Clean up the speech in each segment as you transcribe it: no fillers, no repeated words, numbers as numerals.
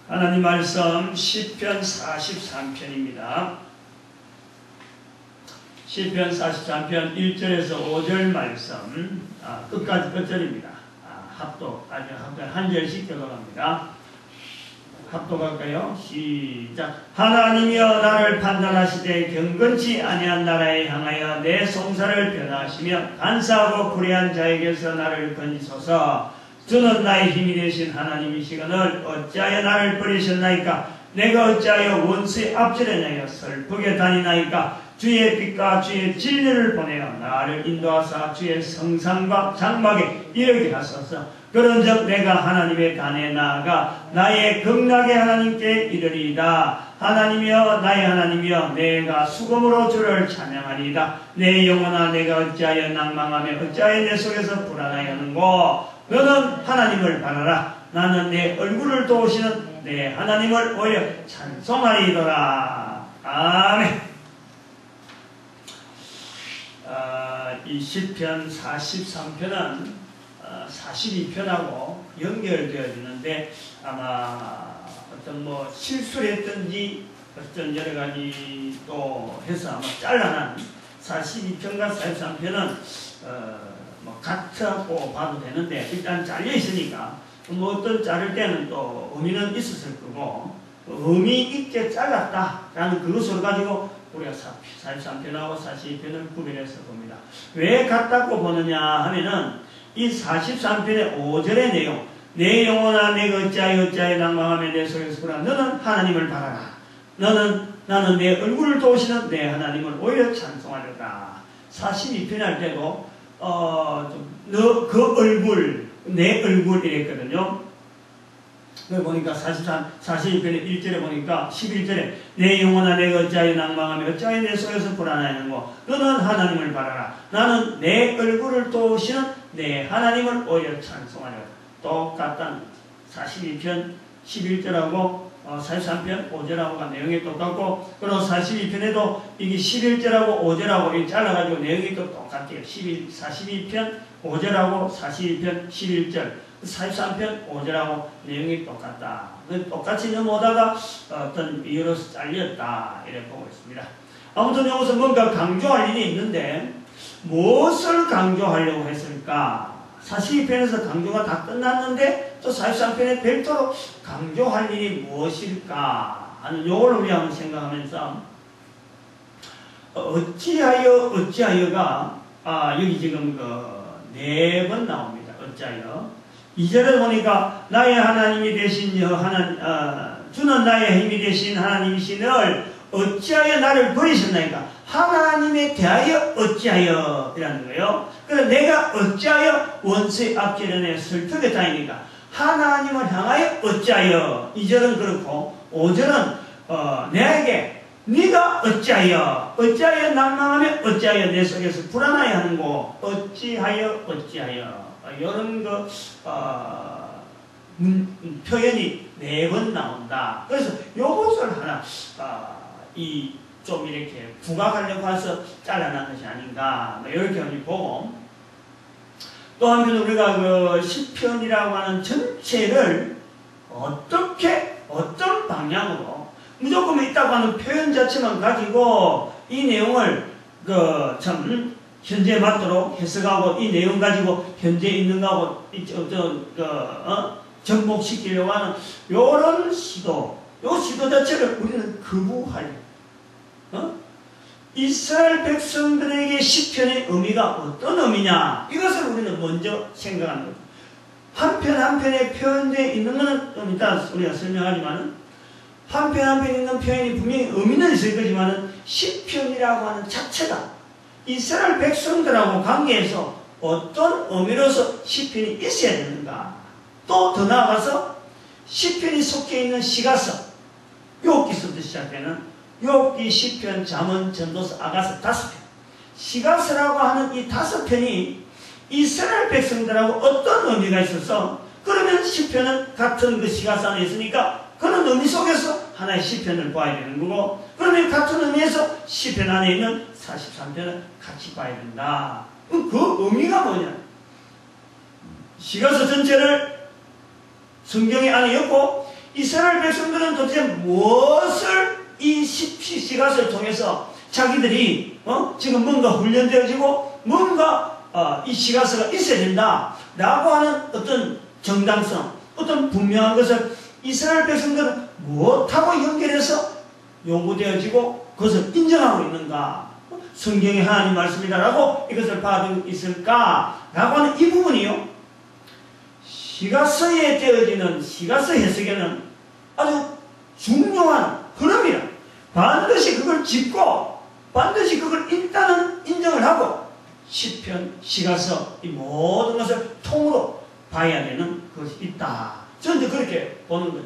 하나님 말씀 시편 43편입니다. 시편 43편 1절에서 5절 말씀 끝까지 끝절입니다. 합독, 한 절씩 들어갑니다. 합독할까요? 시작. 하나님이여 나를 판단하시되 경건치 아니한 나라에 향하여 내 송사를 변화하시며 간사하고 불의한 자에게서 나를 건지소서. 주는 나의 힘이 되신 하나님이시거늘 어찌하여 나를 버리셨나이까? 내가 어찌하여 원수의 앞지르냐여 슬프게 다니나이까? 주의 빛과 주의 진리를 보내어 나를 인도하사 주의 성산과 장막에 이르게 하소서. 그런즉 내가 하나님의 단에 나아가 나의 극락의 하나님께 이르리이다. 하나님이여 나의 하나님이여 내가 수금으로 주를 찬양하리이다. 내 영혼아 내가 어찌하여 낭망하며 어찌하여 내 속에서 불안하였는고? 너는 하나님을 바라라. 나는 내 얼굴을 도우시는 내 하나님을 오히려 찬송하리이더라. 아멘. 이 시편 43편은 42편하고 연결되어지는데 아마 어떤 실수를 했든지 어떤 여러 가지 또 해서 아마 잘라난 42편과 43편은 같다고 봐도 되는데 일단 잘려 있으니까 어떤 자를 때는 또 의미는 있었을 거고 의미 있게 잘랐다라는 그것을 가지고 우리가 43편하고 42편을 구별해서 봅니다. 왜 같다고 보느냐 하면은 이 43편의 5절의 내용, 내 영혼아 내가 어찌하여 낭망하며 내 속에서 불안. 너는 하나님을 바라라. 나는 내 얼굴을 도우시는 내 하나님을 오히려 찬송하려다. 42편 할 때도 너 그 얼굴, 내 얼굴 이랬거든요. 그걸 보니까 42편의 1절에 보니까 11절에 내 영혼아 내가 어찌하여 낭망하며 어찌하여 내 속에서 불안하는고? 너는 하나님을 바라라. 나는 내 얼굴을 도우시는 내 하나님을 오히려 찬송하려. 똑같단 42편 11절하고 43편 5절하고가 내용이 똑같고, 그리고 42편에도 이게 11절하고 5절하고 잘라가지고 내용이 또 똑같아요. 42편 5절하고 42편 11절, 43편 5절하고 내용이 똑같다. 똑같이 넘어오다가 어떤 이유로서 잘렸다. 이렇게 보고 있습니다. 아무튼 여기서 뭔가 강조할 일이 있는데 무엇을 강조하려고 했을까? 42편에서 강조가 다 끝났는데 또 43편에 별도로 강조할 일이 무엇일까 하는 요걸 우리 한번 생각하면서 어찌하여가 여기 지금 4번 나옵니다. 어찌하여 2절에 보니까 나의 하나님이 되신 주는 나의 힘이 되신 하나님이시늘 어찌하여 나를 버리셨나이까? 하나님에 대하여 어찌하여 이라는 거예요. 그래서 내가 어찌하여 원수의 앞지르네 슬프게 다니니까 하나님을 향하여 어찌하여. 2절은 그렇고 5절은 내게 네가 어찌하여 낭망하며 어찌하여 내 속에서 불안하여 하는고? 어찌하여 이런 표현이 4번 나온다. 그래서 요것을 하나 좀 이렇게 부각하려고 해서 잘라난 것이 아닌가 이렇게 보고, 또 한편 우리가 시편이라고 하는 전체를 어떤 방향으로 무조건 있다고 하는 표현 자체만 가지고 이 내용을 참 현재에 맞도록 해석하고 이 내용 가지고 현재에 있는 거하고 접목시키려고 하는 요런 시도, 요 시도 자체를 우리는 거부하려. 이스라엘 백성들에게 시편의 의미가 어떤 의미냐, 이것을 우리는 먼저 생각하는 거죠. 한 편 한 편에 표현되어 있는 것은 좀 이따 우리가 설명하지만은 한 편 한 편에 있는 표현이 분명히 의미는 있을 거지만은 시편이라고 하는 자체가 이스라엘 백성들하고 관계에서 어떤 의미로서 시편이 있어야 되는가. 또 더 나아가서 시편이 속해 있는 시가서, 욥기서부터 시작되는 욥기, 시편, 잠언, 전도서, 아가서 5편. 시가서라고 하는 이 5편이 이스라엘 백성들하고 어떤 의미가 있어서, 그러면 시편은 같은 그 시가서 안에 있으니까 그런 의미 속에서 하나의 시편을 봐야 되는 거고, 그러면 같은 의미에서 시편 안에 있는 43편을 같이 봐야 된다. 그 의미가 뭐냐? 시가서 전체를 성경의 안에 엮고 이스라엘 백성들은 도대체 무엇을 이 시가서를 통해서 자기들이 지금 뭔가 훈련되어지고 뭔가 이 시가서가 있어야 된다라고 하는 어떤 정당성, 어떤 분명한 것을 이스라엘 백성들은 무엇하고 연결해서 요구되어지고 그것을 인정하고 있는가? 성경의 하나님 말씀이다라고 이것을 받고 있을까라고 하는 이 부분이요. 시가서에 되어지는 시가서 해석에는 아주 중요한 흐름이라. 반드시 그걸 짚고 반드시 그걸 일단은 인정을 하고 시편, 시가서 이 모든 것을 통으로 봐야 되는 것이 있다. 저는 그렇게 보는 거예요.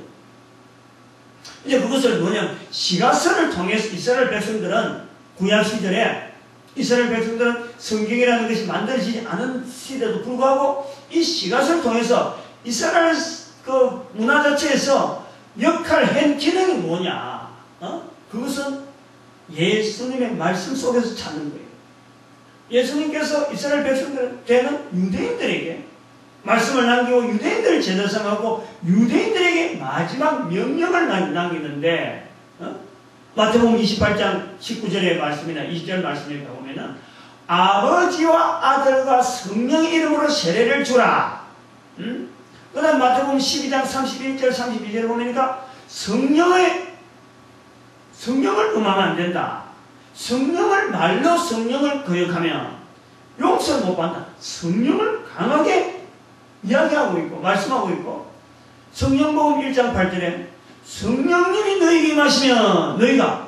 이제 그것을 뭐냐면 시가서를 통해서 이스라엘 백성들은 구약 시절에 이스라엘 백성들은 성경이라는 것이 만들어지지 않은 시대에도 불구하고 이 시가서를 통해서 이스라엘 그 문화 자체에서 역할한 기능이 뭐냐? 그것은 예수님의 말씀 속에서 찾는 거예요. 예수님께서 이스라엘 백성들 되는 유대인들에게 말씀을 남기고 유대인들을 제자 삼았고 유대인들에게 마지막 명령을 남기는데 마태복음 28장 19절의 말씀이나 20절 말씀에 보면은 아버지와 아들과 성령의 이름으로 세례를 주라. 그 다음 마태복음 12장 31절 32절에 보니까 성령을 음하면 안 된다. 성령을 말로 성령을 거역하면 용서를 못 받는다. 성령을 강하게 이야기하고 있고 말씀하고 있고 성령복음 1장 8절에 성령님이 너에게 임하시면 너희가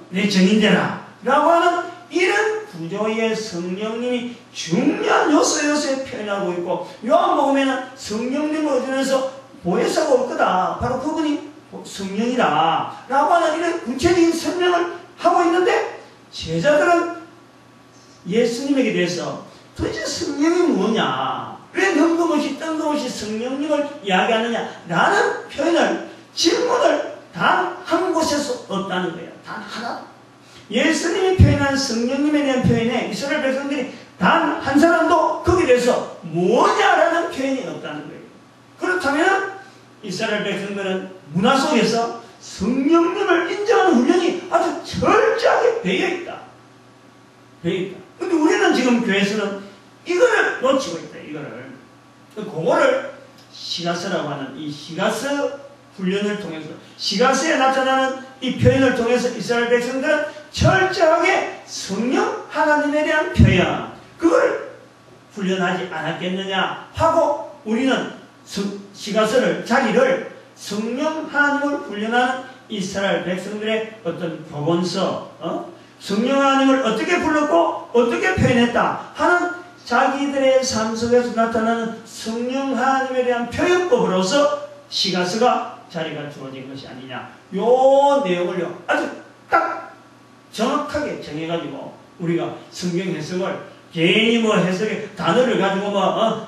내 증인되라 라고 하는 이런 구조의 성령님이 중요한 요소에 표현하고 있고 요한복음에는 성령님을 얻으면서 보혜사가 올 거다. 바로 그분이 성령이다 라고 하는 이런 구체적인 설명을 하고 있는데 제자들은 예수님에게 대해서 도대체 성령이 뭐냐? 왜 뜬금없이 성령님을 이야기하느냐라는 표현을 질문을 단 한 곳에서 없다는 거예요. 단 하나. 예수님이 표현한 성령님에 대한 표현에 이스라엘 백성들이 단 한 사람도 거기에 대해서 뭐냐라는 표현이 없다는 거예요. 그렇다면 이스라엘 백성들은 문화 속에서 성령님을 인정하는 훈련이 아주 철저하게 배어있다. 근데 우리는 지금 교회에서는 이거를 놓치고 있다. 그거를 시가서라고 하는 이 시가서 훈련을 통해서 시가서에 나타나는 이 표현을 통해서 이스라엘 백성들은 철저하게 성령 하나님에 대한 표현 그걸 훈련하지 않았겠느냐 하고 우리는 시가서를 자기를 성령 하나님을 훈련하는 이스라엘 백성들의 어떤 교본서 성령 하나님을 어떻게 불렀고 어떻게 표현했다 하는 자기들의 삶 속에서 나타나는 성령 하나님에 대한 표현법으로서 시가서가 자리가 주어진 것이 아니냐. 요 내용을요 아주 딱 정확하게 정해가지고 우리가 성경 해석을 괜히 해석에 단어를 가지고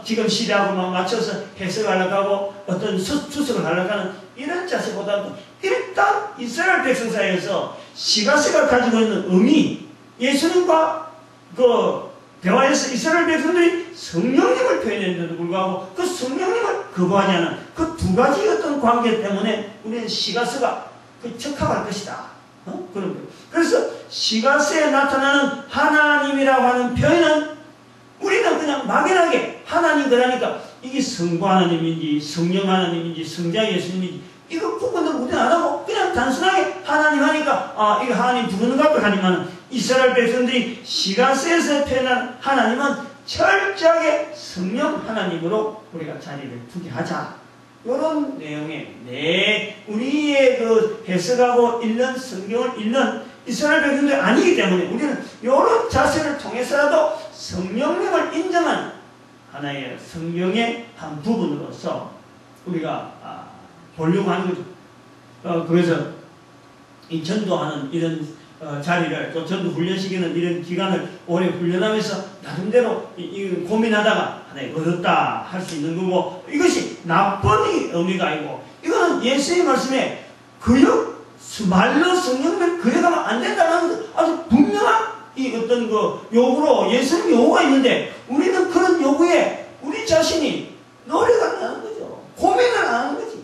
지금 시대하고 맞춰서 해석하려고 하고 어떤 추석을 하려고 하는 이런 자세보다도 일단 이스라엘 백성 사이에서 시가서가 가지고 있는 의미 예수님과 대화에서 이스라엘 백성들이 성령님을 표현했는데도 불구하고 그 성령님을 거부하지 않은 그 두 가지 어떤 관계 때문에 우리는 시가서가 적합할 것이다. 그런 거예요. 그래서 시가서에 나타나는 하나님이라고 하는 표현은 우리는 그냥 막연하게 하나님 그러니까 이게 성부 하나님인지 성령 하나님인지 성자 예수님인지 이거 구분을 우리는 안 하고 그냥 단순하게 하나님 하니까 이거 하나님 부르는 것 같고 하지만 이스라엘 백성들이 시가서에서 표현한 하나님은 철저하게 성령 하나님으로 우리가 자리를 두게 하자. 이런 내용에 우리의 그 해석하고 읽는 성경을 읽는 이스라엘 백성들이 아니기 때문에 우리는 이런 자세를 통해서라도 성령님을 인정한 하나의 성경의 한 부분으로서 우리가 보려고 하는 거죠. 그래서 이 전도하는 이런 자리를 또 전도 훈련시키는 이런 기간을 오래 훈련하면서 나름대로 고민하다가 하나님 얻었다 할 수 있는 거고 이것이 나쁜 의미가 아니고 이거는 예수의 말씀에 말로 성령을 그려가면 안 된다는 아주 분명한 이 어떤 요구로 예수님 요구가 있는데 우리는 그런 요구에 우리 자신이 노력을 안 하는 거죠. 고민을 안 하는 거지.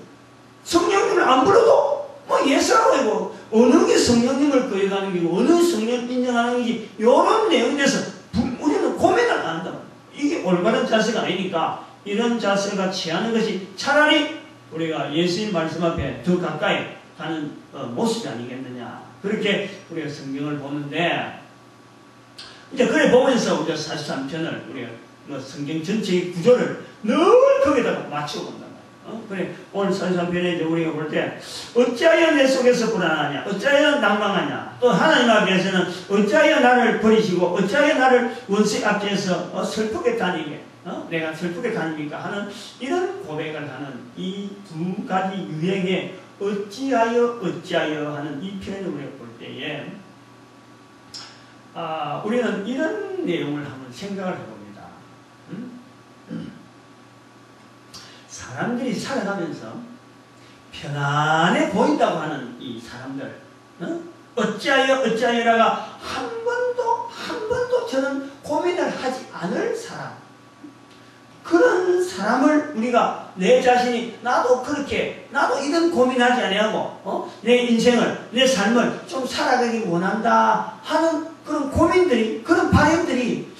어느 게 성령님을 거역하는 게고 어느 성령 인정하는 게 이런 내용에 대해서 우리는 고민을 안 한다. 이게 올바른 자세가 아니니까 이런 자세가 취하는 것이 차라리 우리가 예수님 말씀 앞에 더 가까이 가는 모습이 아니겠느냐. 그렇게 우리가 성경을 보는데 이제 그래 보면서 우리가 43편을 우리가 성경 전체의 구조를 늘 거기다가 맞추어 본단 말이에요. 그래 오늘 43편에 이제 우리가 볼 때 어찌하여 내 속에서 불안하냐, 어찌하여 낭망하냐, 또 하나님 앞에서는 어찌하여 나를 버리시고 어찌하여 나를 원수 앞에서 슬프게 다니게 내가 슬프게 다닙니까 하는 이런 고백을 하는 이 두 가지 유형의 어찌하여 하는 이 표현을 우리가 볼 때에 우리는 이런 내용을 한번 생각을 해봅니다. 사람들이 살아가면서 편안해 보인다고 하는 이 사람들, 어찌하여라가 한 번도 저는 고민을 하지 않을 사람, 그런 사람을 우리가 내 자신이 나도 이런 고민하지 아니하고 내 인생을 내 삶을 좀 살아가기 원한다 하는 그런 고민들이, 그런 바람들이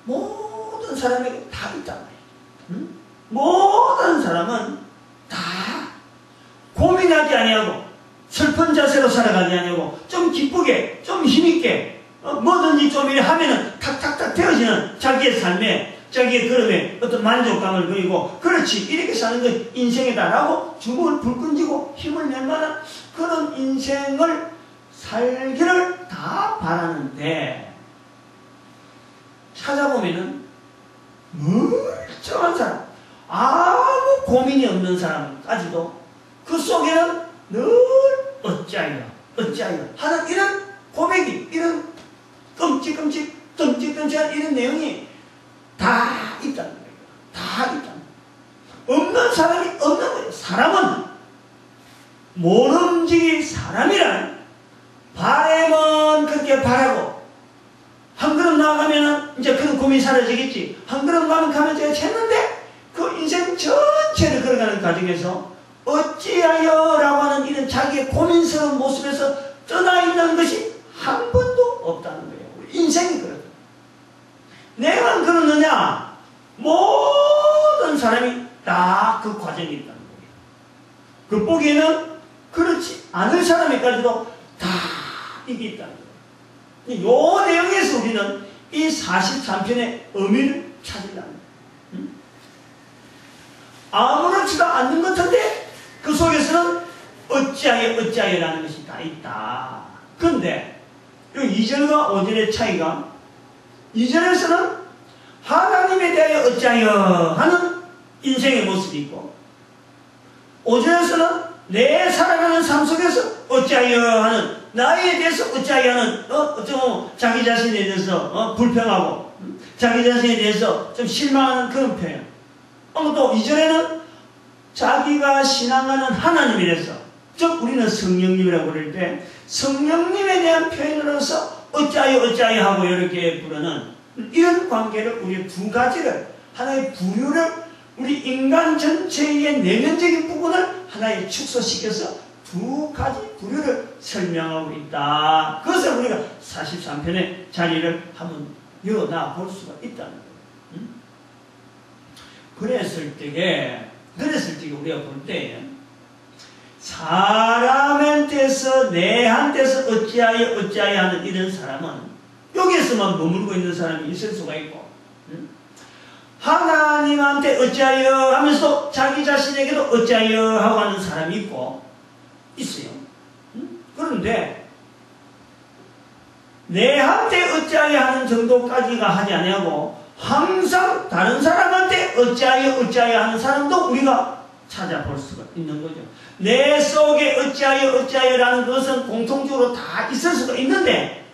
모든 사람에게 다 있단 말이에요. 모든 사람은 다 고민하지 아니하고 슬픈 자세로 살아가지 아니하고 좀 기쁘게 좀 힘있게 뭐든지 좀 이래 하면은 탁탁탁 되어지는 자기의 삶에 자기의 걸음에 어떤 만족감을 그리고 그렇지 이렇게 사는 것 인생이다라고 주먹을 불끈쥐고 힘을 낼 만한 그런 인생을 살기를 다 바라는데 찾아보면은 멀쩡한 사람, 아무 고민이 없는 사람까지도 그 속에는 늘 어찌하여 하는 이런 고백이, 이런 끔찍한 이런 내용이 다 있다는 거예요. 다 있다는 거예요. 없는 사람이 없는 거예요. 사람은 모름지기 사람이란 바람은 그렇게 바라고 한 걸음 나아가면은 이제 그런 고민이 사라지겠지. 한 걸음 가면 제가 챘는데 그 인생 전체를 걸어가는 과정에서 어찌하여라고 하는 이런 자기의 고민스러운 모습에서 떠나 있는 것이 한 번도 없다는 거예요. 인생이 그렇다. 내가 그러느냐? 모든 사람이 다 그 과정이 있다는 거예요. 그 보기에는 그렇지 않을 사람에까지도 다 이게 있다는 거예요. 이 내용에서 우리는 이 43편의 의미를 찾으려는 거예요. 아무렇지도 않는 것 같은데 그 속에서는 어찌하여라는 것이 다 있다. 그런데 이 2절과 5절의 차이가 2절에서는 하나님에 대하여 어찌하여 하는 인생의 모습이 있고 5절에서는 내 살아가는 삶 속에서 어찌하여 하는 나에 대해서 어찌하여 하는 자기 자신에 대해서 불평하고 자기 자신에 대해서 좀 실망하는 그런 표현. 또 2절에는 자기가 신앙하는 하나님에 대해서, 즉 우리는 성령님이라고 부를 때 성령님에 대한 표현으로서 어찌하여 하고 이렇게 부르는 이런 관계를, 우리 두 가지를, 하나의 부류를, 우리 인간 전체의 내면적인 부분을 하나에 축소시켜서 두 가지 부류를 설명하고 있다. 그것을 우리가 43편의 자리를 한번 열어놔 볼 수가 있다는 거예요. 그랬을 때에 우리가 볼 때 사람한테서 내한테서 어찌하여 하는 이런 사람은 여기에서만 머물고 있는 사람이 있을 수가 있고 하나님한테 어찌하여 하면서 자기 자신에게도 어찌하여 하고 하는 사람이 있어요. 그런데 내한테 어찌하여 하는 정도까지가 하지 아니하고 항상 다른 사람한테 어찌하여 하는 사람도 우리가 찾아볼 수가 있는 거죠. 내 속에 어찌하여라는 것은 공통적으로 다 있을 수가 있는데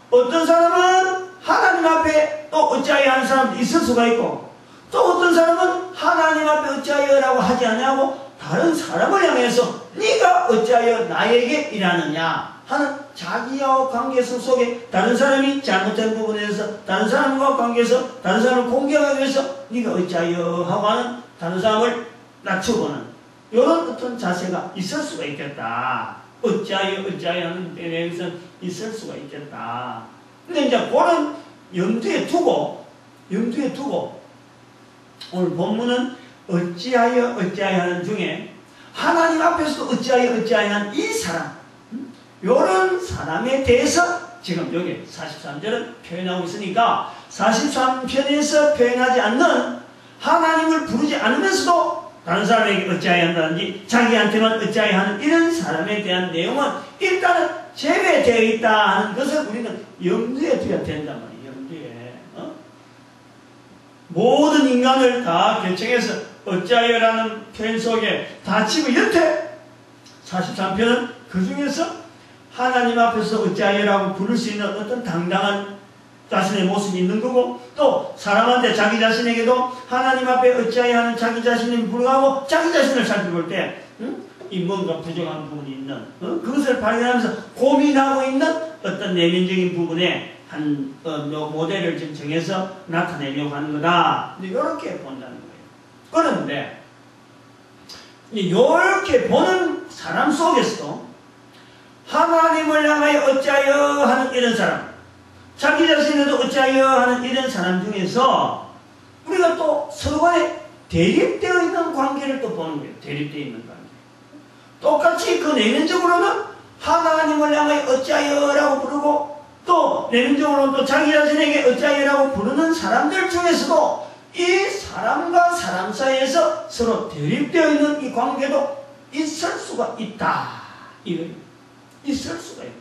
어떤 사람은 하나님 앞에 또 어찌하여 하는 사람도 있을 수가 있고 또 어떤 사람은 하나님 앞에 어찌하여라고 하지 않냐고 다른 사람을 향해서 네가 어찌하여 나에게 일하느냐 하는 자기와 관계성 속에 다른 사람이 잘못된 부분에 대해서 다른 사람과 관계에서 다른 사람을 공격하기 위해서 네가 어찌하여 하고 하는 다른 사람을 낮춰보는 이런 어떤 자세가 있을 수가 있겠다. 어찌하여 하는 내용에서 있을 수가 있겠다. 근데 이제 그런 염두에 두고 오늘 본문은 어찌하여 하는 중에 하나님 앞에서도 어찌하여 하는 이 사람, 요런 사람에 대해서 지금 여기 43절은 표현하고 있으니까 43편에서 표현하지 않는 하나님을 부르지 않으면서도 다른 사람에게 어찌하여 한다든지 자기한테만 어찌하여 하는 이런 사람에 대한 내용은 일단은 제외되어 있다 하는 것을 우리는 염두에 두어야 된단 말이에요. 염두에. 모든 인간을 다 개척해서 어찌하여라는 표현 속에 다 집어넣되 43편은 그 중에서 하나님 앞에서 어찌하여라고 부를 수 있는 어떤 당당한 자신의 모습이 있는 거고, 또 사람한테 자기 자신에게도 하나님 앞에 어찌하여 하는 자기 자신을 불구하고 자기 자신을 살펴볼 때 이 뭔가 부족한 부분이 있는 그것을 발견하면서 고민하고 있는 어떤 내면적인 부분에 한 모델을 지금 정해서 나타내려고 하는 거다. 이렇게 본다는 거예요. 그런데 이렇게 보는 사람 속에서도 하나님을 향하여 어찌하여 하는 이런 사람, 자기 자신에도 어찌하여 하는 이런 사람 중에서 우리가 또 서로 간에 대립되어 있는 관계를 또 보는 거예요. 대립되어 있는 관계. 똑같이 그 내면적으로는 하나님을 향하여 어찌하여라고 부르고, 또 내면적으로는 또 자기 자신에게 어찌하여라고 부르는 사람들 중에서도 이 사람과 사람 사이에서 서로 대립되어 있는 이 관계도 있을 수가 있다. 이거예요. 있을 수가 있다.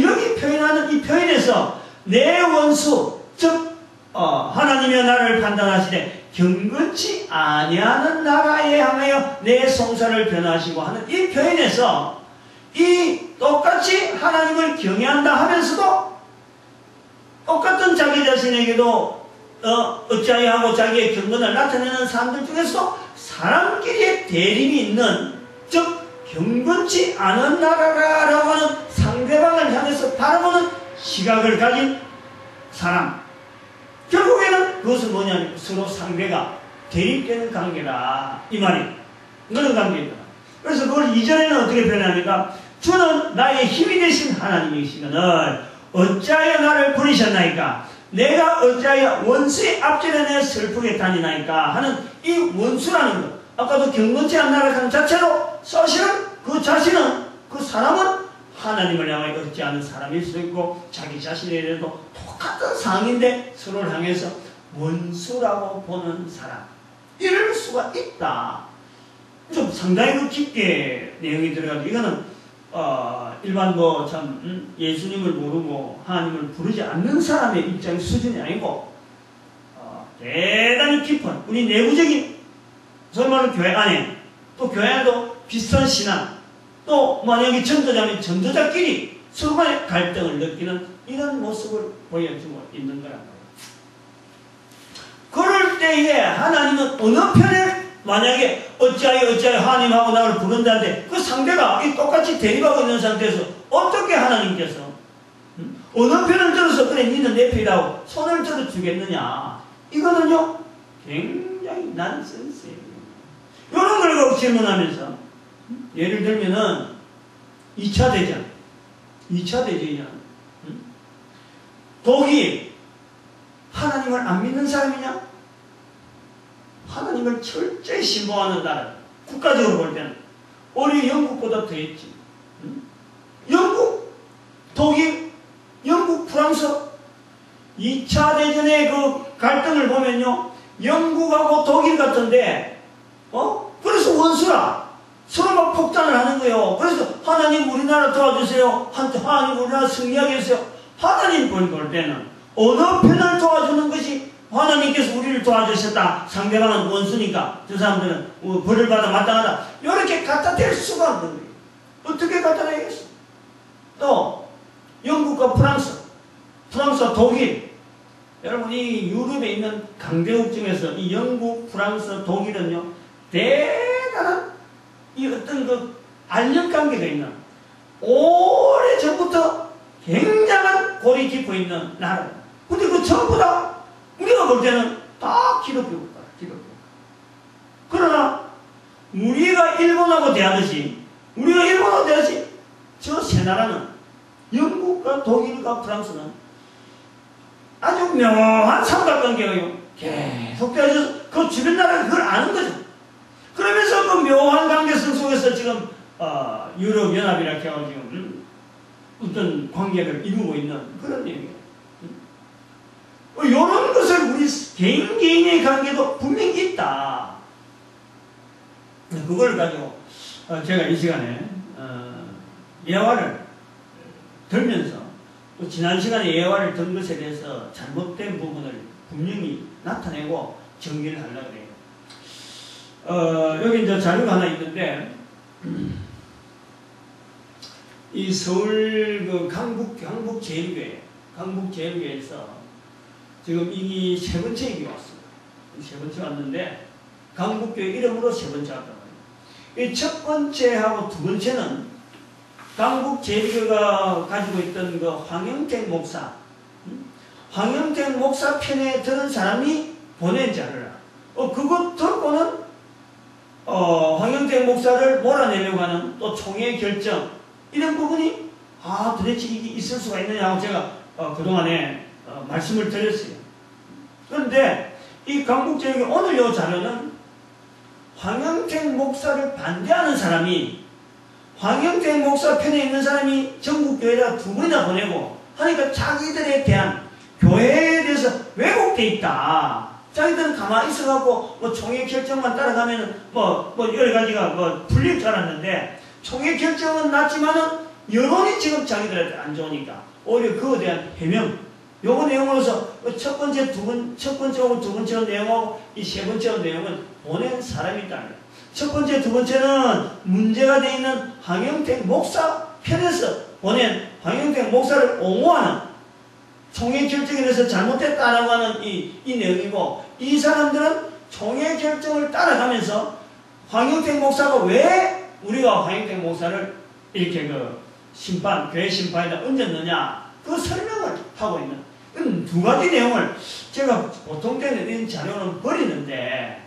여기 표현하는 이 표현에서 내 원수, 즉 하나님의 나라를 판단하시되 경건치 아니하는 나라에 향하여 내 송사를 변화하시고 하는 이 표현에서 이 똑같이 하나님을 경외한다 하면서도 똑같은 자기 자신에게도 어찌하여 하고 자기의 경건을 나타내는 사람들 중에서도 사람끼리의 대립이 있는, 즉 경건치 않은 나라라고 하는 상대방을 향해서 바라보는 시각을 가진 사람, 결국에는 그것은 뭐냐면 서로 상대가 대립되는 관계다 이 말이에요. 그런 관계입니다. 그래서 그걸 이전에는 어떻게 표현합니까? 주는 나의 힘이 되신 하나님이시거늘 어찌하여 나를 부르셨나이까? 내가 어찌하여 원수의 앞전에 내 슬프게 다니나이까? 하는 이 원수라는 것, 아까도 경건치 않나라는 자체로 사실은 그 자신은, 그 사람은 하나님을 향하여 얻지 않은 사람일 수도 있고 자기 자신에 대해서도 똑같은 상인데 서로를 향해서 원수라고 보는 사람, 이럴 수가 있다. 좀 상당히 깊게 내용이 들어가고, 이거는 일반 예수님을 모르고 하나님을 부르지 않는 사람의 입장 수준이 아니고 대단히 깊은 우리 내부적인, 정말로 교회 안에, 또 교회 안에도 비슷한 신앙, 또 만약에 전도자면 전도자끼리 서로 간의 갈등을 느끼는 이런 모습을 보여주고 있는 거란 말이에요. 그럴 때에 하나님은 어느 편에 만약에 어찌하여 하나님하고 나를 부른다는데 그 상대가 똑같이 대립하고 있는 상태에서 어떻게 하나님께서 어느 편을 들어서 그래 니는 내 편이라고 손을 들어주겠느냐, 이거는요 굉장히 난센스예요. 이런 걸 갖고 질문하면서 예를 들면은 2차 대전이냐, 독일 하나님을 안 믿는 사람이냐, 하나님을 철저히 신봉하는 나라, 국가적으로 볼 때는 오히려 영국보다 더했지. 영국, 독일, 영국, 프랑스 2차 대전의 그 갈등을 보면요, 영국하고 독일 같은데 그래서 원수라 서로 막 폭탄을 하는 거예요. 그래서 하나님 우리나라 도와주세요, 하나님 우리나라 승리하게 해주세요. 하나님 볼 때는 어느 편을 도와주는 것이 하나님께서 우리를 도와주셨다, 상대방은 원수니까 저 사람들은 벌을 받아 마땅하다, 이렇게 갖다 댈 수가 없는 거예요. 어떻게 갖다 대겠어? 또 영국과 프랑스와 독일, 여러분 이 유럽에 있는 강대국 중에서 이 영국, 프랑스, 독일은요 대단한 이 어떤 그 알력관계가 있는, 오래전부터 굉장한 골이 깊어 있는 나라. 근데 그 전부 다 우리가 볼 때는 다 기독교 국가야, 기독교. 그러나 우리가 일본하고 대하듯이 저 세 나라는 영국과 독일과 프랑스는 아주 묘한 삼각관계가 계속 되어서 그 주변 나라가 그걸 아는 거죠. 그러면서 그 묘한 관계성 속에서 지금 유럽연합이라 해서 지금 어떤 관계를 이루고 있는 그런 얘기예요. 이런 것을 우리 개인의 관계도 분명히 있다. 그걸 가지고 제가 이 시간에 예화를 들면서 또 지난 시간에 예화를 든 것에 대해서 잘못된 부분을 분명히 나타내고 정리를 하려고 해요. 여기 이제 자료가 하나 있는데 이 서울 그 강북제일교회에서 지금 이 세 번째 얘기 왔습니다. 세 번째 왔는데 강북교회 이름으로 세 번째 왔단 말이에요. 이 첫 번째하고 두 번째는 강북제일교회가 가지고 있던 그 황영택 목사, 황영택 목사 편에 드는 사람이 보낸 자료라. 그것 듣고는 황영택 목사를 몰아내려고 하는 또 총회 결정 이런 부분이 도대체 이게 있을 수가 있느냐 하고 제가 그동안에 말씀을 드렸어요. 그런데 이 강북제일교회 오늘 이 자료는 황영택 목사를 반대하는 사람이 황영택 목사 편에 있는 사람이 전국교회에다 두 번이나 보내고 하니까 자기들에 대한 교회에 대해서 왜곡되어 있다. 자기들은 가만히 있어갖고 뭐 총회 결정만 따라가면 뭐 여러 가지가 풀릴 줄 알았는데 총회 결정은 났지만은 여론이 지금 자기들한테 안 좋으니까 오히려 그거에 대한 해명 요거 내용으로서 첫 번째하고 두 번째 내용하고 이 세 번째 내용은 보낸 사람이 있다는 거예요. 첫 번째, 두 번째는 문제가 되어 있는 황영택 목사 편에서 보낸 황영택 목사를 옹호하는 총회 결정에 대해서 잘못됐다라고 하는 이 내용이고 이 사람들은 총회 결정을 따라가면서 황영택 목사가 왜 우리가 황영택 목사를 이렇게 교회 심판에다 얹었느냐 그 설명을 하고 있는 두 가지 내용을 제가 보통 때는 이런 자료는 버리는데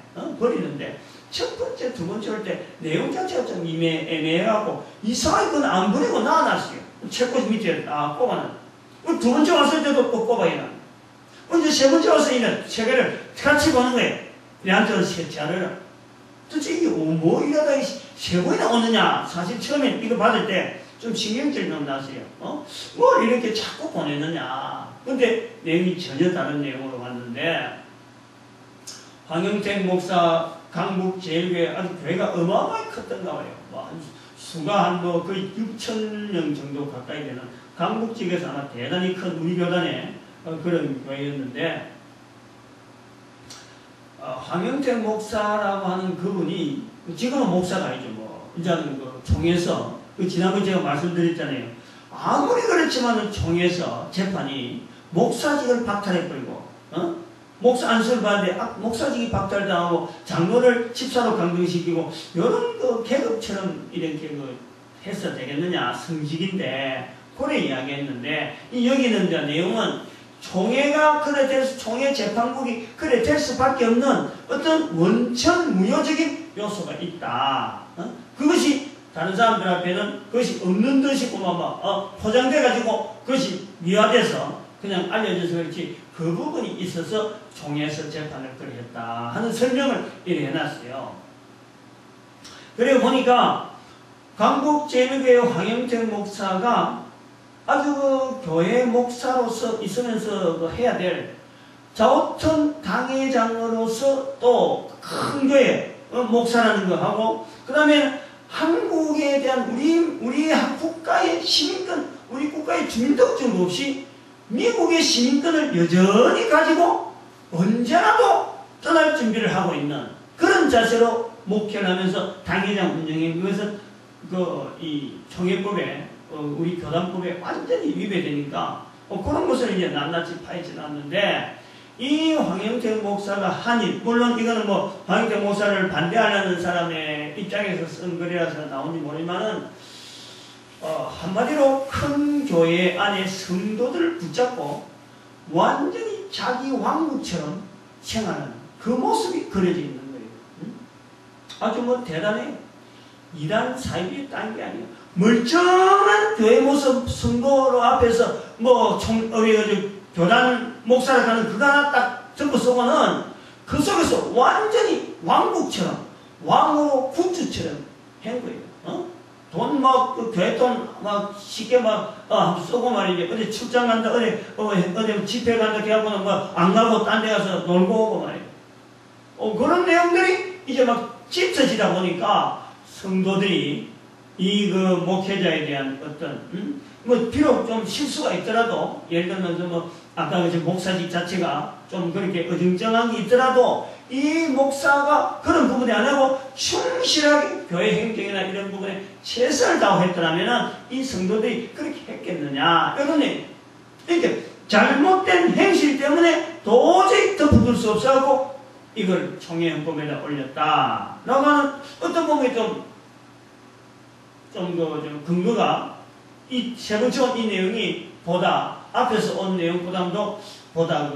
첫 번째, 두 번째 할 때 내용 자체가 좀 애매해갖고 이상하게 그건 안 버리고 놔놨어요. 책꽂이 밑에 꼽아놨. 두 번째 왔을 때도 또 꼽아야 이제 세 번째 와서 이는 세계를 같이 보는 거예요. 내한테는 세 자료를. 도대체 이게 뭐 이러다 세 번이나 오느냐. 사실 처음에 이거 받을 때 좀 신경질 좀 났어요. 뭐 이렇게 자꾸 보내느냐. 근데 내용이 전혀 다른 내용으로 왔는데 황영택 목사 강북제일교회 아주 교회가 어마어마하게 컸던가 봐요. 수가 거의 6,000명 정도 가까이 되는 강북 지역에서 아마 대단히 큰 우리 교단의 그런 교회였는데 황영택 목사라고 하는 그분이 지금은 목사가 아니죠. 이제는 총회에서 지난번에 제가 말씀드렸잖아요. 아무리 그렇지만은 총회에서 재판이 목사직을 박탈해버리고 목사 안수를 받는데 목사직이 박탈당하고 장로를 집사로 강등시키고 이런 계급처럼 이렇게 해서 되겠느냐 성직인데 그래 이야기했는데 여기는 이제 내용은 총회가 총회 재판국이 그래 될 수밖에 없는 어떤 원천무효적인 요소가 있다. 그것이 다른 사람들 앞에는 그것이 없는 듯이 포장돼가지고 그것이 미화돼서 그냥 알려져서 그렇지 그 부분이 있어서 총회에서 재판을 했다 하는 설명을 이렇게 해놨어요. 그리고 보니까 강북제일교회 황영택 목사가 아주 교회 목사로서 있으면서 해야 될 자오천 당회장으로서 또 큰 교회 목사라는 거 하고 그 다음에 한국에 대한 우리 국가의 시민권 우리 국가의 주민등록증도 없이 미국의 시민권을 여전히 가지고 언제라도 떠날 준비를 하고 있는 그런 자세로 목회를 하면서 당회장 운영해 그것은 이 총회법에 우리 교단법에 완전히 위배되니까 그런 것을 이제 낱낱이 파헤쳐 놨는데 이 황영택 목사가 한일 물론 이거는 황영택 목사를 반대하려는 사람의 입장에서 쓴 글이라서 나온지 모르지만은 한마디로 큰 교회 안에 성도들을 붙잡고 완전히 자기 왕국처럼 생활하는 그 모습이 그려져 있는 거예요. 아주 대단해요. 이단 사이비 딴 게 아니에요. 멀쩡한 교회 모습 성도로 앞에서 우리 교단 목사를 하는 그거 하나 딱 접고 쏘고는 그 속에서 완전히 왕국처럼 왕으로 군주처럼 한 거예요. 돈 그 교회 돈 쉽게 쏘고 말이지. 어디 출장 간다, 어디 집회 간다, 걔하고는 안 가고 딴 데 가서 놀고 오고 말이에요. 그런 내용들이 이제 짙어지다 보니까 성도들이 이 목회자에 대한 어떤, 비록 좀 실수가 있더라도, 예를 들면 아까 목사직 자체가 좀 그렇게 어정쩡한 게 있더라도, 이 목사가 그런 부분에 안 하고 충실하게 교회 행정이나 이런 부분에 최선을 다했더라면 이 성도들이 그렇게 했겠느냐. 이렇게 잘못된 행실 때문에 도저히 덮어둘 수 없어갖고 이걸 총회헌법에다 올렸다. 라고 하는 어떤 부분에 좀 근거가 이 세 번째 이 내용이 보다 앞에서 온 내용보다도 보다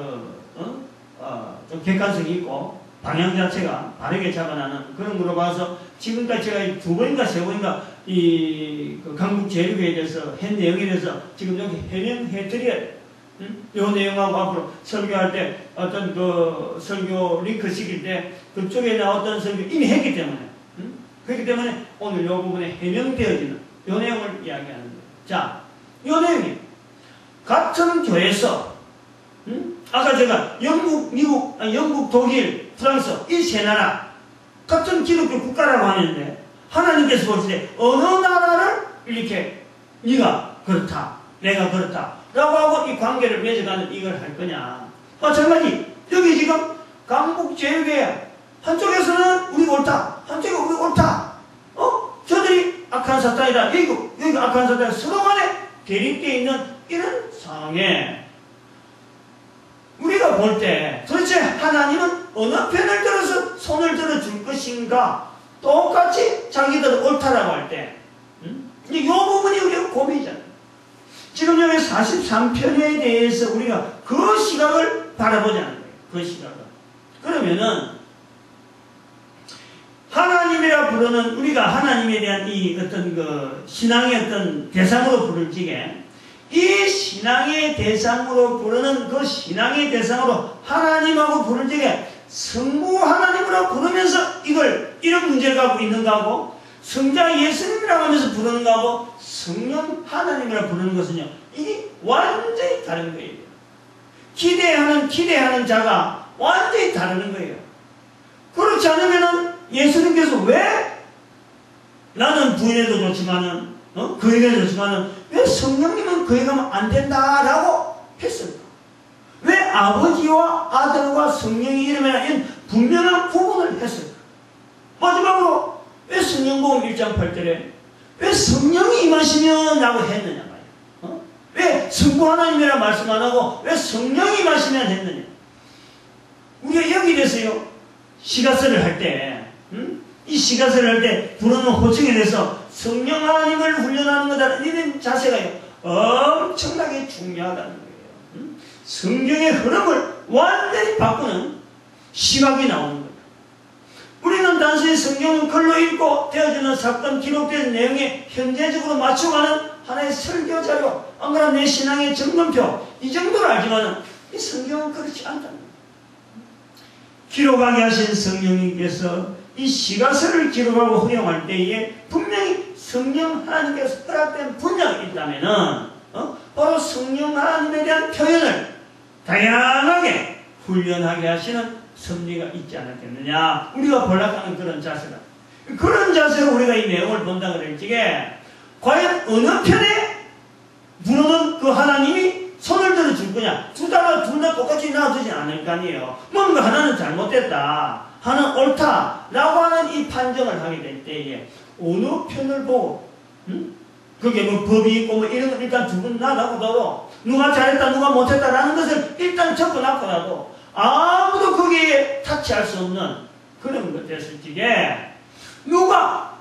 좀 객관성이 있고 방향 자체가 바르게 잡아나는 그런 거로 봐서 지금까지 제가 두 번인가 세 번인가 강북 제일교회에 대해서 한 내용에 대해서 지금 여기 해명해 드려야 돼요. 이 내용하고 앞으로 설교할 때 어떤 설교 링크 시킬 때 그쪽에 나왔던 설교 이미 했기 때문에 그렇기 때문에 오늘 이 부분에 해명되어지는 이 내용을 이야기하는 거예요. 자, 이 내용이 같은 교회에서 아까 제가 영국, 미국, 영국, 독일, 프랑스 이 세 나라 같은 기독교 국가라고 하는데 하나님께서 볼 때 어느 나라를 이렇게 네가 그렇다, 내가 그렇다 라고 하고 이 관계를 맺어가는 이걸 할 거냐. 마찬가지 여기 지금 강북제일교회 한쪽에서는 우리가 옳다, 한쪽에 우리가 옳다. 저들이 악한 사탄이다, 여기가 악한 사탄이다. 서로 간에 대립되어 있는 이런 상황에 우리가 볼 때 도대체 하나님은 어느 편을 들어서 손을 들어줄 것인가? 똑같이 자기들 옳다라고 할 때 이 부분이 우리가 고민이잖아요. 지금 여기 43편에 대해서 우리가 그 시각을 바라보자는 거예요. 그 시각을. 그러면은 하나님이라 부르는 우리가 하나님에 대한 이 어떤 신앙의 어떤 대상으로 부를 적에 이 신앙의 대상으로 부르는 그 신앙의 대상으로 하나님하고 부를 적에 성부 하나님으로 부르면서 이런 문제를 갖고 있는가 하고 성자 예수님이라고 하면서 부르는 거하고 성령 하나님이라 부르는 것은요, 이게 완전히 다른 거예요. 기대하는 자가 완전히 다른 거예요. 그렇지 않으면은 예수님께서 왜 나는 부인해도 좋지만은 그에게 좋지만은 왜 성령님은 그에 가면 안 된다라고 했을까? 왜 아버지와 아들과 성령의 이름이나 이런 분명한 구분을 했을까? 마지막으로 왜 성령복음 1장 8절에 왜 성령이 임하시면 라고 했느냐 말이야. 왜 성부 하나님이라 말씀 안 하고 왜 성령이 임하시면 했느냐. 우리가 여기 대해서요 시가서를 할 때 이 시가서를 할 때 부르는 호칭에 대해서 성령 하나님을 훈련하는 거다 이런 자세가요 엄청나게 중요하다는 거예요. 성경의 흐름을 완전히 바꾸는 시각이 나오는 거예요. 우리는 단순히 성경을 글로 읽고 되어지는 사건 기록된 내용에 현재적으로 맞춰가는 하나의 설교 자료, 안 그러면 내 신앙의 점검표 이 정도로 알지만 이 성경은 그렇지 않다는 거예요. 기록하게 하신 성령님께서 이 시가서를 기록하고 허용할 때에 분명히 성령 하나님께서 허락된 분야가 있다면은 바로 성령 하나님에 대한 표현을 다양하게 훈련하게 하시는 섭리가 있지 않았겠느냐. 우리가 볼락하는 그런 자세다. 그런 자세로 우리가 이 내용을 본다 그럴 적에 과연 어느 편에 부르는 그 하나님이 손을 들어줄 거냐. 둘 다 똑같이 놔두지 않을 거 아니에요. 뭔가 하나는 잘못됐다, 하나는 옳다라고 하는 이 판정을 하게 될 때에 어느 편을 보고 그게 법이 있고 이런 건 일단 두 분 나가고도 누가 잘했다 누가 못했다라는 것을 일단 접어놨고라도 아무도 거기에 타치할 수 없는 그런 것 됐을 적에 누가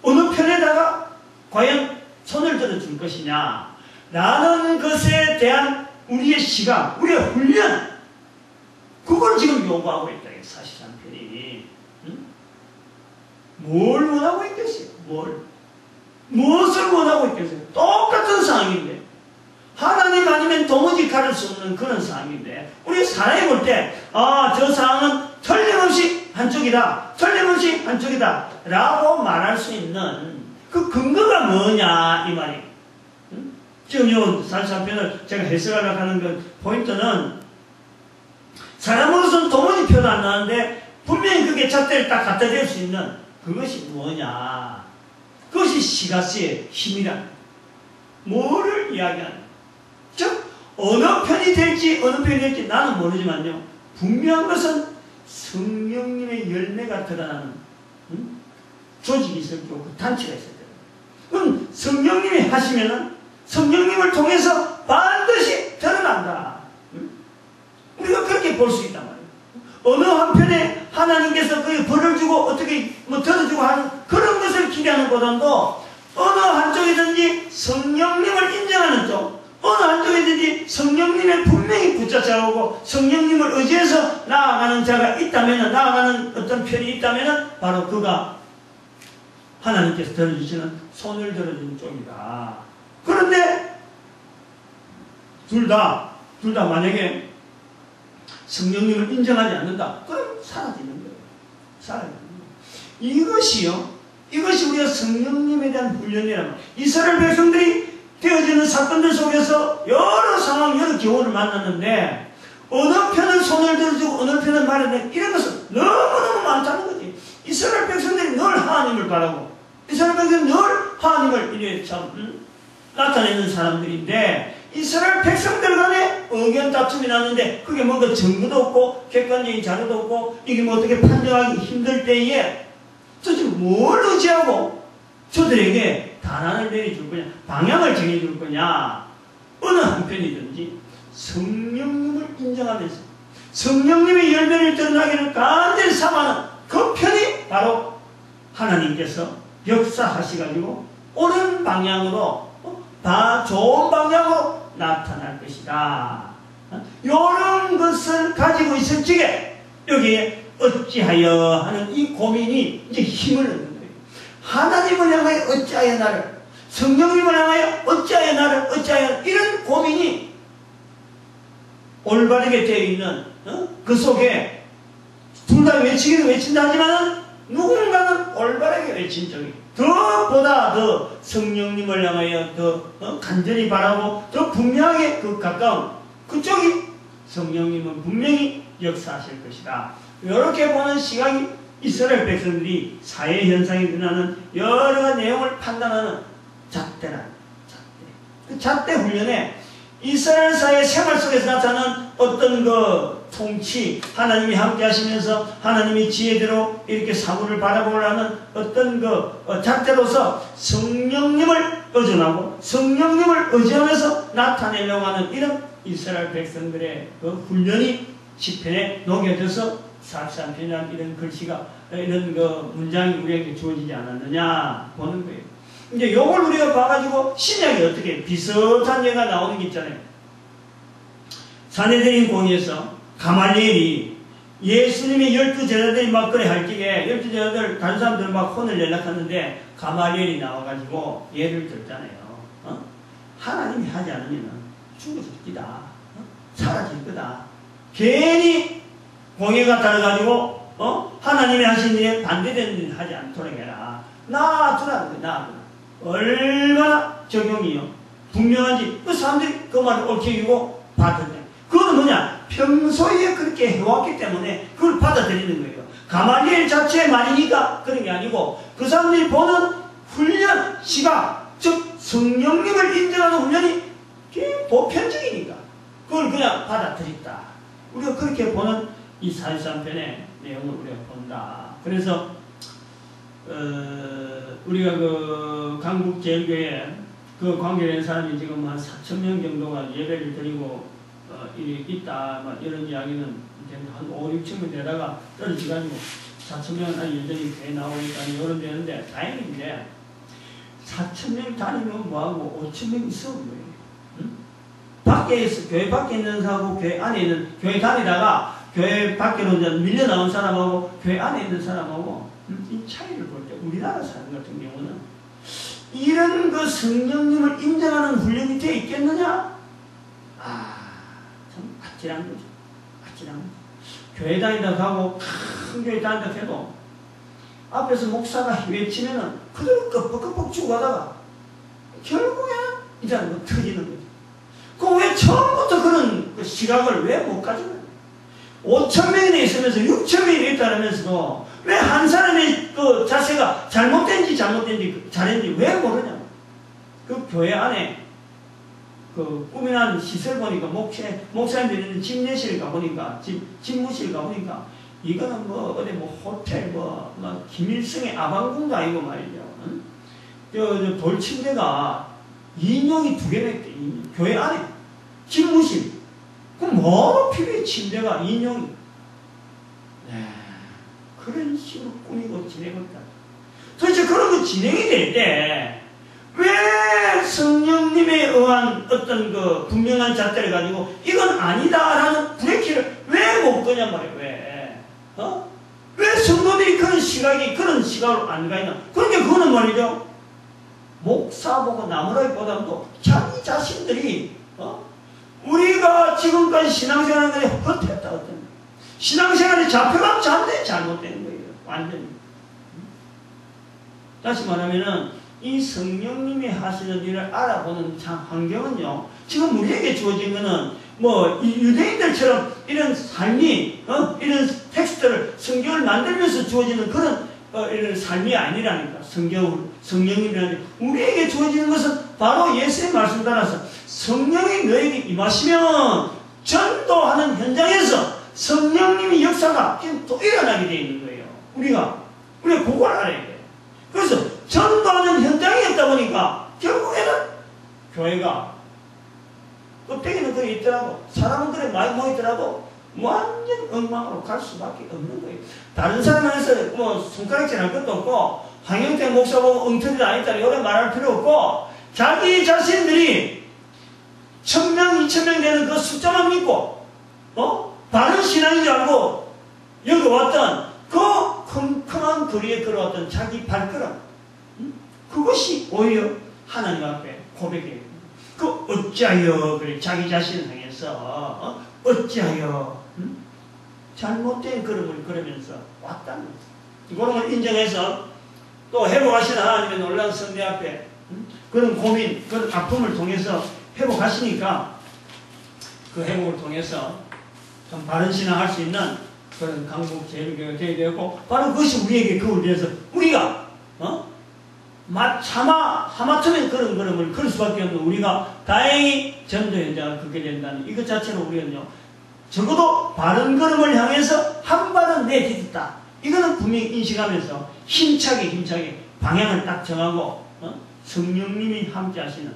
어느 편에다가 과연 손을 들어줄 것이냐 라는 것에 대한 우리의 시각, 우리의 훈련 그걸 지금 요구하고 있다. 43편이 뭘 원하고 있겠어요? 무엇을 원하고 있겠어요? 똑같은 상황인데. 하나님 아니면 도무지 가릴 수 없는 그런 상황인데, 우리 사람이 볼 때, 저 상황은 틀림없이 한쪽이다, 틀림없이 한쪽이다, 라고 말할 수 있는 그 근거가 뭐냐, 이 말이에요. 지금 이 43편을 제가 해석하려고 하는 그 포인트는, 사람으로서는 도무지 표현 안 나는데, 분명히 그게 잣대를 딱 갖다 댈 수 있는 그것이 뭐냐. 그것이 시가스의 힘이다. 뭐를 이야기하는, 즉 어느 편이 될지 나는 모르지만요, 분명한 것은 성령님의 열매가 드러나는 조직이 있을 거고 그 단체가 있을 거예요. 그럼 성령님이 하시면은 성령님을 통해서 반드시 드러난다. 우리가 그렇게 볼 수 있단 말이에요. 어느 한편에 하나님께서 그 벌을 주고 어떻게 들어주고 하는 그런 것을 기대하는 보다도 어느 한쪽이든지 성령님을 인정하는 쪽, 어느 한쪽이든지 성령님의 분명히 붙잡아오고 성령님을 의지해서 나아가는 자가 있다면, 나아가는 어떤 편이 있다면 바로 그가 하나님께서 들어주시는 손을 들어주는 쪽이다. 그런데 둘 다 만약에 성령님을 인정하지 않는다, 그럼 사라지는 거예요. 사라지는 거예요. 이것이 우리가 성령님에 대한 훈련이란 말이에요. 이스라엘 백성들이 되어지는 사건들 속에서 여러 상황, 여러 경우를 만났는데, 어느 편을 손을 들어주고 어느 편을 말해내, 이런 것은 너무너무 많다는 거지. 이스라엘 백성들이 늘 하나님을 바라고, 이스라엘 백성들이 늘 하나님을 이래 나타내는 사람들인데, 이스라엘 백성들 간에 의견 다툼이 났는데, 그게 뭔가 증거도 없고 객관적인 자료도 없고 이게 뭐 어떻게 판정하기 힘들 때에 도대체 뭘 의지하고 저들에게 단안을 내려줄 거냐, 방향을 정해줄 거냐. 어느 한편이든지 성령님을 인정하면서 성령님의 열매를 드러나기를 간절히 삼아는 그 편이 바로 하나님께서 역사하시가지고 옳은 방향으로, 좋은 방향으로 나타날 것이다. 이런 것을 가지고 있을 적에 여기에 어찌하여 하는 이 고민이 이제 힘을 얻는 거예요. 하나님을 향하여 어찌하여 나를, 성령님을 향하여 어찌하여 나를, 어찌하여, 이런 고민이 올바르게 되어 있는 그 속에 둘 다 외치기는 외친다 하지만 누군가는 올바르게 외친 적이, 보다 더 성령님을 향하여 더 간절히 바라고 더 분명하게 그 가까운 그쪽이 성령님은 분명히 역사하실 것이다. 이렇게 보는 시각이 이스라엘 백성들이 사회 현상이 일어나는 여러 내용을 판단하는 잣대란 잣대. 그 잣대 훈련에 이스라엘 사회 생활 속에서 나타나는 어떤 그 통치, 하나님이 함께 하시면서 하나님이 지혜대로 이렇게 사물을 바라보라는 어떤 그 잣대로서 성령님을 의존하고 성령님을 의지하면서 나타내려고 하는 이런 이스라엘 백성들의 그 훈련이 시편에 녹여져서 43편이라는 이런 글씨가, 이런 그 문장이 우리에게 주어지지 않았느냐 보는 거예요. 이제 요걸 우리가 봐가지고 신약에 어떻게 비슷한 예가 나오는 게 있잖아요. 산헤드린 공의에서 가말리엘이 예수님의 12제자들이 막 그래 할 적에 12제자들 다른 사람들 막 혼을 연락하는데 가말리엘이 나와가지고 예를 들잖아요. 하나님이 하지 않으면 죽어서 기다, 사라질 거다. 괜히 공의가 따라가지고 하나님이 하신 일에 반대되는 일을 하지 않도록 해라. 놔두라는 거야. 놔두라. 얼마나 적용이요 분명한지 그 사람들이 그 말을 옳게 여기고 받아들여요. 그건 뭐냐, 평소에 그렇게 해왔기 때문에 그걸 받아들이는 거예요. 가말리엘 자체의 말이니까 그런 게 아니고 그 사람들이 보는 훈련 시각, 즉 성령님을 인정하는 훈련이 보편적이니까 그걸 그냥 받아들였다. 우리가 그렇게 보는 이 43편의 내용을 우리가 본다. 그래서 우리가 그 강북제일교회 그 관계된 사람이 지금 한 4,000명 정도가 예배를 드리고 있다. 막 이런 이야기는 한 5, 6,000명 되다가 떨어지가지고 4,000명은 여전히 교회 나오니까 이런 되는데, 다행인데 4,000명 다니면 뭐하고 5,000명 있어 거예요. 응? 밖에서, 교회 밖에 있는 사람하고 교회 안에 있는, 교회 다니다가 교회 밖으로 이제 밀려 나온 사람하고 교회 안에 있는 사람하고 이 차이를 볼 때 우리나라 사람 같은 경우는 이런 그 성령님을 인정하는 훈련이 되어 있겠느냐? 참 아찔한 거죠. 아찔한 거죠. 교회 다니다 가고 큰 교회 다닌다 해도 앞에서 목사가 외치면은 그대로 끄뻑끄뻑 주고 가다가 결국에 이제는 뭐 터지는 거죠. 그럼 왜 처음부터 그런 그 시각을 왜 못 가지고 5,000명이나 있으면서 6,000명이 있다면서도 왜 한 사람의 그 자세가 잘못된지 잘했는지 왜 모르냐? 그 교회 안에 그 꾸며난 시설 보니까 목사님들이 있는 집례실 가보니까 집무실 가보니까 이거는 뭐 어디 뭐 호텔 뭐 김일성의 아방궁도 아니고 말이죠. 저 돌침대가 인용이 2개나 있대. 교회 안에 집무실. 그럼 뭐로 필요해 침대가 인용이. 네. 그런 식으로 꾸미고 지내고 있다. 도대체 그런 거 진행이 될 때 왜 성령님에 의한 어떤 그 분명한 잣대를 가지고 이건 아니다라는 브레이크를 왜 못 거냔 말이에요. 왜? 왜 성도들이 그런 시각으로 안 가 있나? 그러니까 그거는 말이죠. 목사 보고 나무라기보다도 자기 자신들이 우리가 지금까지 신앙생활하는 것에 헛했다. 신앙생활이 잡혀가면 잘못되는 거예요. 완전히. 다시 말하면은 이 성령님이 하시는 일을 알아보는 참 환경은요. 지금 우리에게 주어진 것은 뭐 유대인들처럼 이런 삶이 이런 텍스트를 성경을 만들면서 주어지는 그런 이런 삶이 아니라니까. 성령님이라는 게 우리에게 주어지는 것은 바로 예수의 말씀 따라서 성령이 너에게 임하시면 전도하는 현장에서 성령님의 역사가 지금 또 일어나게 되어 있는 거예요. 우리가 그걸 알아야 돼요. 그래서 전도하는 현장이었다 보니까 결국에는 교회가 껍데기는 거기 있더라도 사람은 그래 많이 모이더라도 완전 엉망으로 갈 수밖에 없는 거예요. 다른 사람한테서 뭐 손가락질 할 것도 없고 황영태 목사 보고 엉터리도 아니다 이런 말할 필요 없고 자기 자신들이 1,000명, 2,000명 되는 그 숫자만 믿고 바른 신앙인 줄 알고 여기 왔던 그 컴컴한 거리에 걸어왔던 자기 발걸음 그것이 오히려 하나님 앞에 고백이에요. 그 어찌하여 그래 자기 자신을 향해서 어찌하여 잘못된 걸음을 걸으면서 왔다는 거죠. 그런 걸 인정해서 또 회복하시는 하나님의 놀라운 성대 앞에 그런 고민, 그런 아픔을 통해서 회복하시니까 그 회복을 통해서 좀 바른 신앙할 수 있는 그런 강국 제일교회가 되어야 되고 바로 그것이 우리에게 그걸 위해서 우리가 하마터면 그런 걸음을 걸을 수밖에 없는 우리가 다행히 전도 현장을 걷게 된다는 이것 자체로 우리는요 적어도 바른 걸음을 향해서 한 발은 내딛었다. 이거는 분명히 인식하면서 힘차게 방향을 딱 정하고 성령님이 함께 하시는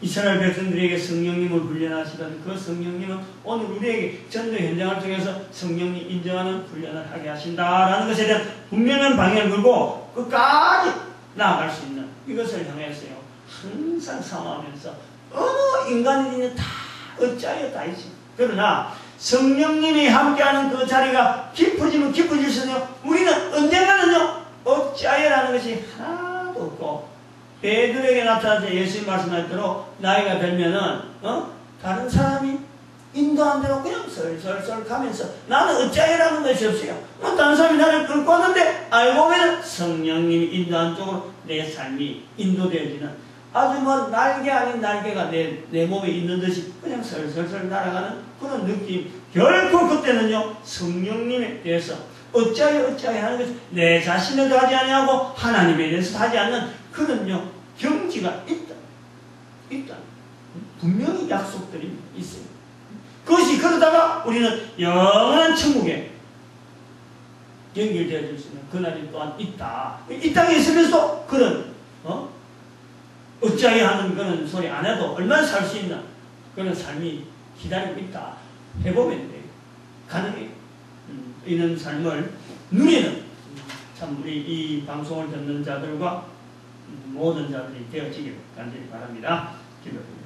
이스라엘 백성들에게 성령님을 훈련하시던 그 성령님은 오늘 우리에게 전도 현장을 통해서 성령님 인정하는 훈련을 하게 하신다라는 것에 대한 분명한 방향을 걸고 끝까지 나아갈 수 있는 이것을 향해서요 항상 상호하면서 어느 인간이든 다 어찌하여 다 있지. 그러나 성령님이 함께하는 그 자리가 깊어지면 깊어질수록 우리는 언젠가는요 어찌하여라는 것이 하나도 없고 베드로에게 나타나서 예수님 말씀할 대로 나이가 들면은 다른 사람이 인도한 대로 그냥 설설 가면서 나는 어찌하여라는 것이 없어요. 다른 사람이 나를 끌고 왔는데 알고 보면 성령님이 인도한 쪽으로 내 삶이 인도되어지는 아주 뭐 날개 아닌 날개가 내 몸에 있는 듯이 그냥 설설설 날아가는 그런 느낌. 결코 그때는요 성령님에 대해서 어찌하여 하는 것이 내 자신에도 하지 아니하고 하나님에 대해서 하지 않는 그런요 경지가 있다. 분명히 약속들이 있어요. 그것이 그러다가 우리는 영원한 천국에 연결되어질 수 있는 그날이 또한 있다. 이 땅에 있으면서 그런 어찌하여 하는 그런 소리 안 해도 얼마나 살 수 있나 그런 삶이 기다리고 있다. 해보면 돼요. 가능해요. 이런 삶을 누리는 참 우리 이 방송을 듣는 자들과 모든 자들이 되어지길 간절히 바랍니다. 기도드립니다.